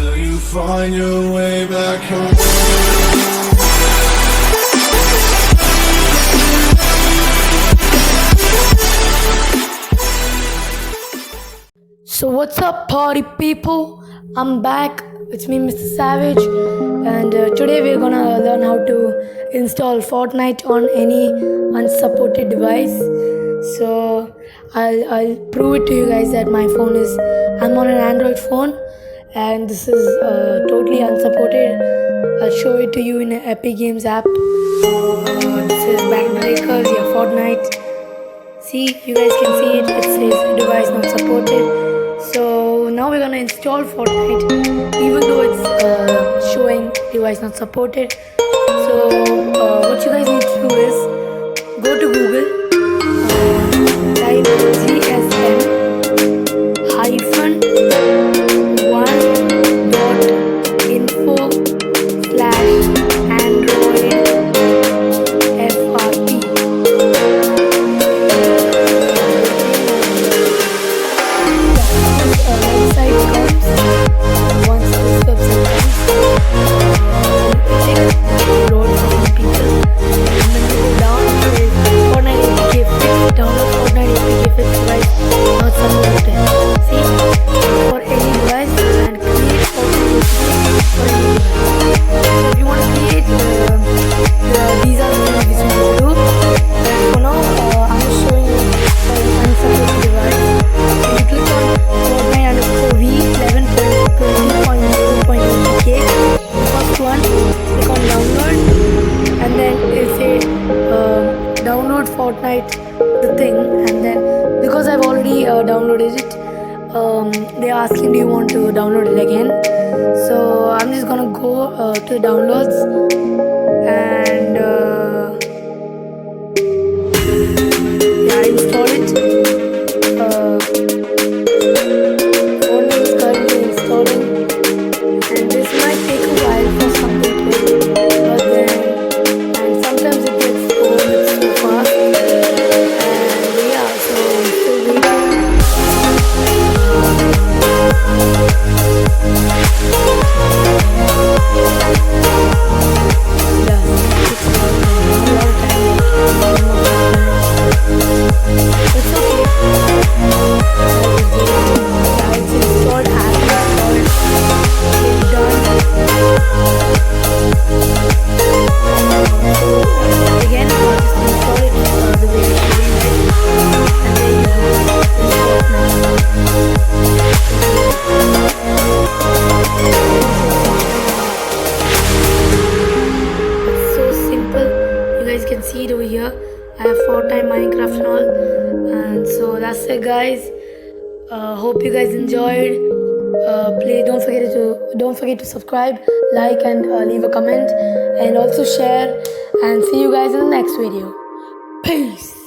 till you find your way back home. So what's up, party people? I'm back. It's me, Mr. Savage, and today we're gonna learn how to install Fortnite on any unsupported device. So I'll prove it to you guys that my phone is. I'm on an Android phone, and this is totally unsupported. I'll show it to you in an Epic Games app. This is Backbreakers, yeah, Fortnite. See, you guys can see it. It says device not supported. So now we're gonna install Fortnite, even though it's showing device not supported. So what you guys need to do is go to Google, type gsm -1.info/android FRP. Website comes, and once this website comes, it takes load for some people, and then you go down to Fortnite APK fix, download Fortnite APK fix device not supported. See, for any device, and create Fortnite APK for any device. So if you want to create, these are the things which you need to do. For now, I'm just showing you an unsupported device. So you click on V11.20.2.8K, first one, click on download, and then it'll say download Fortnite, the thing, and then because I've already downloaded it, they're asking do you want to download it again. So I'm just gonna go to downloads and yeah, install it. Fortnite is currently installing, and this might take a while for some people, but then, and sometimes it gets over so fast, and yeah, so I'm still waiting. Yeah, it's a lot of time. It's okay. It's installed, it's done. Again, I'll just install it the way it's showing, right? And there you go. It's so simple. You guys can see it over here. I have Fortnite, Minecraft and all. And so that's it, guys. Hope you guys enjoyed. Please don't forget to subscribe, like, and leave a comment, and also share. And see you guys in the next video. Peace.